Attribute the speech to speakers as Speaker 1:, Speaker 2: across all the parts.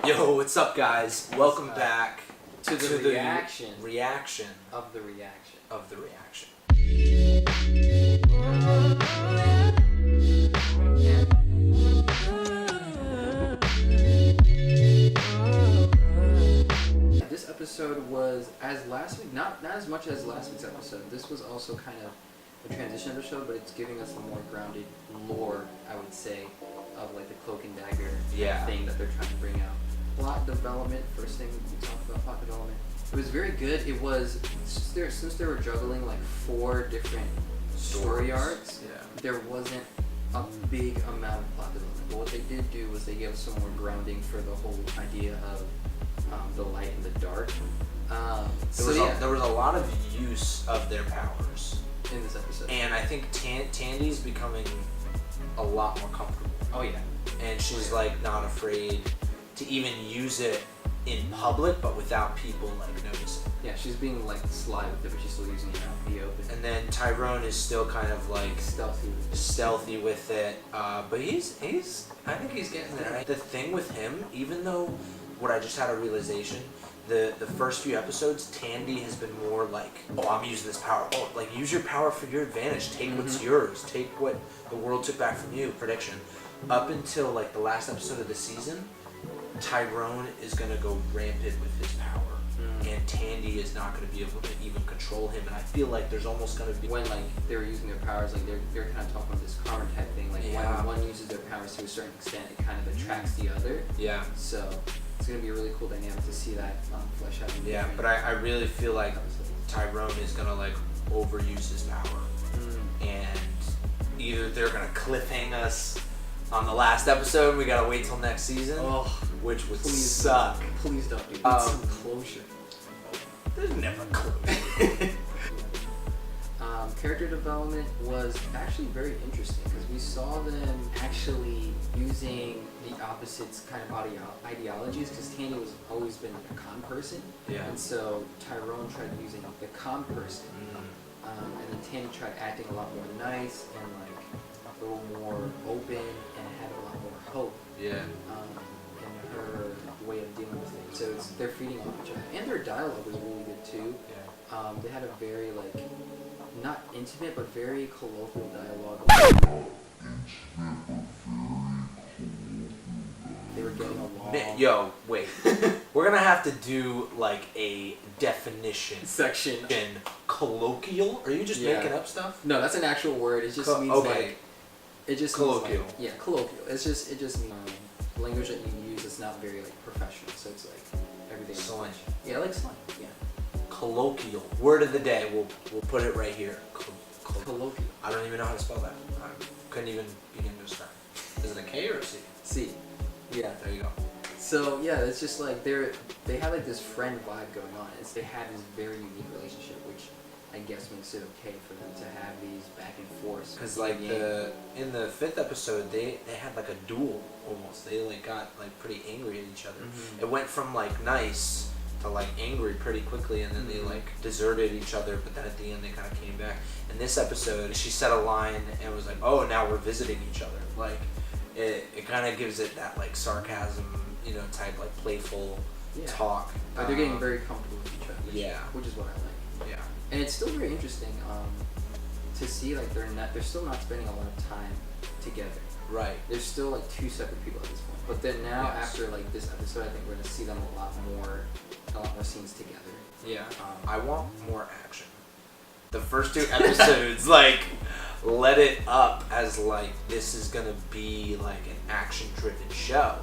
Speaker 1: Yo, what's up, guys? Welcome back
Speaker 2: to the reaction
Speaker 1: of the reaction.
Speaker 2: This episode was as last week, not as much as last week's episode. This was also kind of a transition episode, but it's giving us a more grounded lore, I would say, of like the Cloak and Dagger thing that they're trying to bring out. Plot development, first thing we talked about, plot development. It was very good. It was, since they were juggling like 4 different story arcs, there wasn't a big amount of plot development. But what they did do was they gave us some more grounding for the whole idea of the light and the dark.
Speaker 1: There was a lot of use of their powers
Speaker 2: in this episode.
Speaker 1: And I think Tandy's becoming a lot more comfortable.
Speaker 2: Oh yeah.
Speaker 1: And she's like not afraid to even use it in public, but without people like noticing.
Speaker 2: Yeah, she's being like sly with it, but she's still using it out in the open.
Speaker 1: And then Tyrone is still kind of like stealthy with it, but he's I think he's getting there. Right? The thing with him, even though what I just had a realization, the first few episodes, Tandy has been more like, oh, I'm using this power. Oh, like use your power for your advantage. Take what's yours. Take what the world took back from you. Prediction. Up until like the last episode of the season, Tyrone is gonna go rampant with his power, and Tandy is not gonna be able to even control him. And I feel like there's almost gonna be
Speaker 2: when like they were using their powers, like they're kind of talking about this karma type thing. Like when one uses their powers to a certain extent, it kind of attracts the other.
Speaker 1: Yeah.
Speaker 2: So it's gonna be a really cool dynamic to see that flesh out.
Speaker 1: Yeah, but I really feel like Tyrone is gonna like overuse his power, and either they're gonna cliffhang us on the last episode, and we gotta wait till next season, which would suck.
Speaker 2: Please don't do that. Some closure.
Speaker 1: There's never closure.
Speaker 2: Character development was actually very interesting because we saw them actually using the opposites kind of ideologies, because Tandy was always been like a calm person, and so Tyrone tried using the calm person, and then Tandy tried acting a lot more nice and like a little more open and had a lot more hope. In her way of dealing with things. So they're feeding off each other, and their dialogue was really good too. They had a very like not intimate but very colloquial dialogue. They were getting along.
Speaker 1: Yo, wait. We're gonna have to do like a definition
Speaker 2: section.
Speaker 1: Colloquial? Are you just making up stuff?
Speaker 2: No, that's an actual word. It just means like. It just
Speaker 1: colloquial.
Speaker 2: Means like, colloquial. It just means language that you use is not very like professional. So it's like everything.
Speaker 1: Slang.
Speaker 2: Yeah, like slang. Yeah.
Speaker 1: Colloquial. Word of the day. We'll put it right here.
Speaker 2: Colloquial.
Speaker 1: I don't even know how to spell that. I couldn't even begin to describe. Is it a K or a C?
Speaker 2: C. Yeah.
Speaker 1: There you go.
Speaker 2: So yeah, it's just like they had like this friend vibe going on. They had this very unique relationship, which I guess makes it okay for them to have these back and forth.
Speaker 1: Because like in the 5th episode, they had like a duel almost. They like got like pretty angry at each other. It went from like nice to like angry pretty quickly, and then they like deserted each other. But then at the end, they kind of came back. In this episode, she said a line and was like, "Oh, now we're visiting each other." Like it kind of gives it that like sarcasm, type like playful talk.
Speaker 2: But they're getting very comfortable with each other. Which is what I like.
Speaker 1: Yeah.
Speaker 2: And it's still very interesting to see like they're still not spending a lot of time together. Right. They're still like 2 separate people at this point. But then now after like this episode, I think we're gonna see them a lot more scenes together.
Speaker 1: Yeah. I want more action. The first 2 episodes like let it up as like this is gonna be like an action-driven show,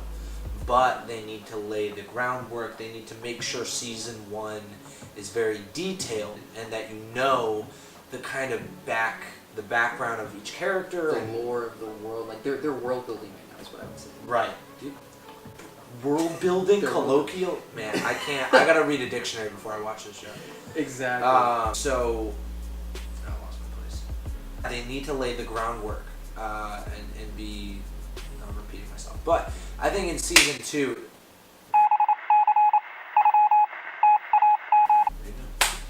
Speaker 1: but they need to lay the groundwork. They need to make sure season 1 is very detailed, and that the kind of the background of each character,
Speaker 2: the lore of the world, like they're world building right now is what I would say.
Speaker 1: Right. Dude, world building, colloquial. Man, I can't. I gotta read a dictionary before I watch this show.
Speaker 2: Exactly.
Speaker 1: So I lost my place. They need to lay the groundwork and be. I'm repeating myself, but I think in season 2.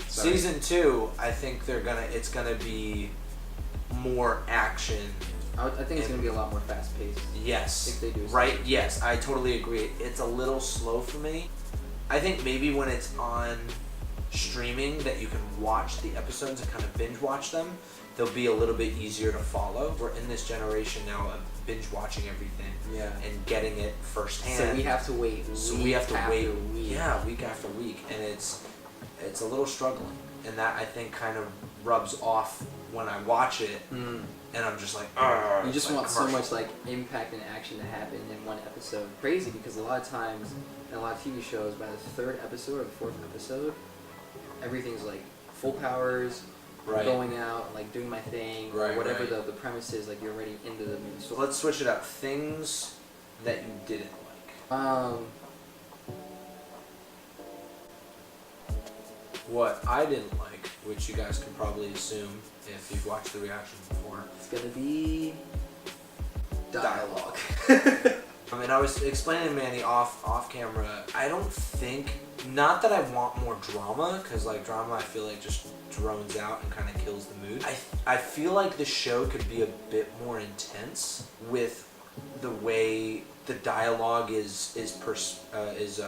Speaker 1: Season 2, I think it's gonna be more action.
Speaker 2: I think it's going to be a lot more fast paced.
Speaker 1: Yes.
Speaker 2: If they do.
Speaker 1: Right. Yes, I totally agree. It's a little slow for me. I think maybe when it's on streaming that you can watch the episodes and kind of binge watch them, they'll be a little bit easier to follow. We're in this generation now of binge watching everything, and getting it firsthand.
Speaker 2: So we have to wait. Week
Speaker 1: after week, and it's a little struggling, and that I think kind of rubs off when I watch it, and I'm just like,
Speaker 2: you just want so much like impact and action to happen in one episode. Crazy, because a lot of times in a lot of TV shows, by the third episode or the fourth episode, everything's like full powers. Going out, like doing my thing, or whatever the premise is, like you're already into the movie.
Speaker 1: So let's switch it up. Things that you didn't like. What I didn't like, which you guys can probably assume if you've watched the reaction before,
Speaker 2: it's gonna be dialogue.
Speaker 1: I mean, I was explaining to Manny off camera. I don't think, not that I want more drama, because like drama I feel like just drones out and kind of kills the mood. I feel like the show could be a bit more intense with the way the dialogue is
Speaker 2: presented.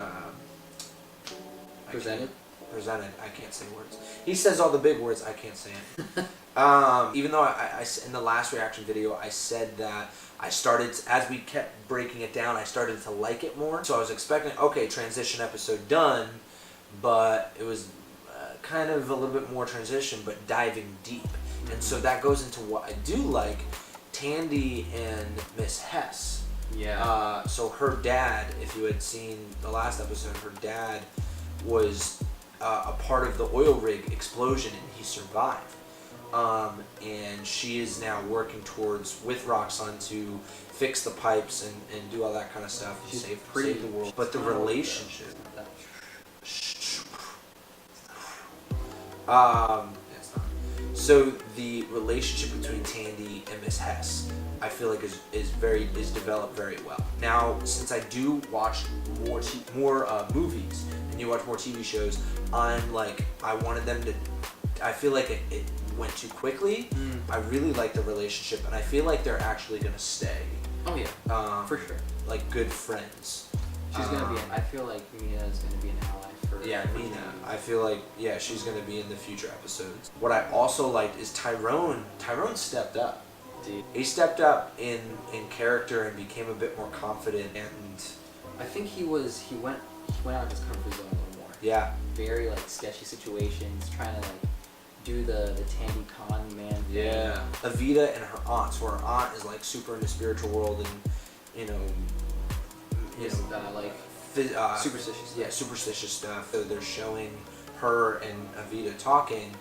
Speaker 1: I can't say words. He says all the big words. I can't say it. Even though I in the last reaction video I said that I started, as we kept breaking it down, I started to like it more. So I was expecting, okay, transition episode done, but it was kind of a little bit more transition, but diving deep. And so that goes into what I do like, Tandy and Miss Hess.
Speaker 2: Yeah.
Speaker 1: So her dad, if you had seen the last episode, her dad was a part of the oil rig explosion, and he survived. And she is now working with Roxanne to fix the pipes and do all that kind of stuff to save the world. But the relationship, so the relationship between Tandy and Miss Hess, I feel like is developed very well. Now, since I do watch more movies and you watch more TV shows, I'm like, I wanted them to. I feel like it went too quickly. I really like the relationship, and I feel like they're actually gonna stay.
Speaker 2: Oh yeah, for sure.
Speaker 1: Like good friends.
Speaker 2: She's gonna be. I feel like Mina's gonna be an ally for.
Speaker 1: Yeah, Mina. I feel like she's gonna be in the future episodes. What I also liked is Tyrone. Tyrone stepped up.
Speaker 2: Dude.
Speaker 1: He stepped up in character and became a bit more confident, and
Speaker 2: I think he went out of his comfort zone a little more.
Speaker 1: Yeah.
Speaker 2: Very like sketchy situations, trying to like do the Tandy con man thing.
Speaker 1: Yeah. Evita and her aunt. So her aunt is like super in the spiritual world, and
Speaker 2: superstitious.
Speaker 1: Yeah, superstitious stuff. So they're showing her and Evita talking,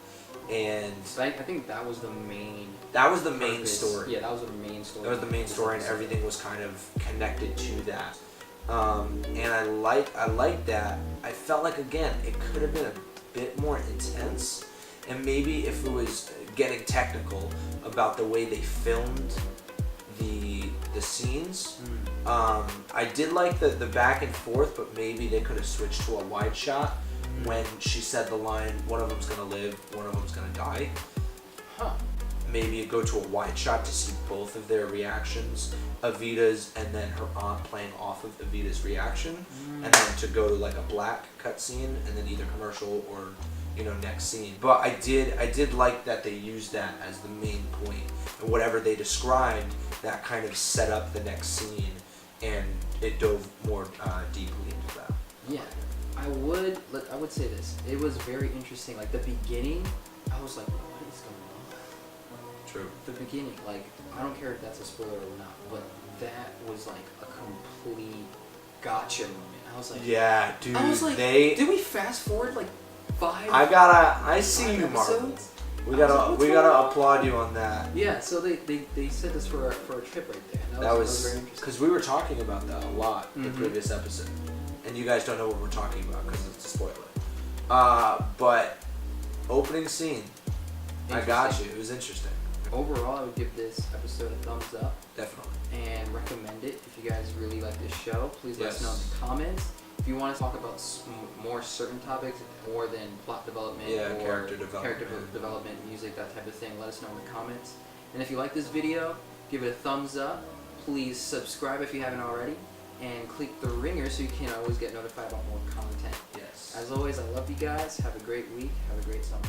Speaker 1: and
Speaker 2: I think that was the main.
Speaker 1: That was the main story.
Speaker 2: Yeah, that was the main story.
Speaker 1: That was the main story, and everything was kind of connected to that. And I like that. I felt like, again, it could have been a bit more intense, and maybe if it was getting technical about the way they filmed the scenes. I did like the back and forth, but maybe they could have switched to a wide shot when she said the line, one of them's gonna live, one of them's gonna die. Maybe go to a wide shot to see both of their reactions, Evita's and then her aunt playing off of Evita's reaction, and then to go to like a black cutscene and then either commercial or next scene. But I did like that they used that as the main point, and whatever they described, that kind of set up the next scene, and it dove more deeply into that.
Speaker 2: Yeah, I would say this. It was very interesting. Like the beginning, I was like, what is going on?
Speaker 1: True.
Speaker 2: The beginning, like, I don't care if that's a spoiler or not, but that was like a complete gotcha moment. I was like,
Speaker 1: yeah, dude.
Speaker 2: I was like, did we fast forward like 5?
Speaker 1: I see you, Marvel. We gotta applaud you on that.
Speaker 2: Yeah, so they said this for a trip right there. And that was very interesting.
Speaker 1: Because we were talking about that a lot in the previous episode, and you guys don't know what we're talking about because it's a spoiler. But opening scene, I got you. It was interesting.
Speaker 2: Overall, I would give this episode a thumbs up.
Speaker 1: Definitely.
Speaker 2: And recommend it. If you guys really like this show, please let us know in the comments. If you want to talk about more certain topics, more than plot development or
Speaker 1: character development,
Speaker 2: development, music, that type of thing, let us know in the comments. And if you like this video, give it a thumbs up. Please subscribe if you haven't already, and click the ringer so you can always get notified about more content.
Speaker 1: Yes.
Speaker 2: As always, I love you guys. Have a great week. Have a great summer.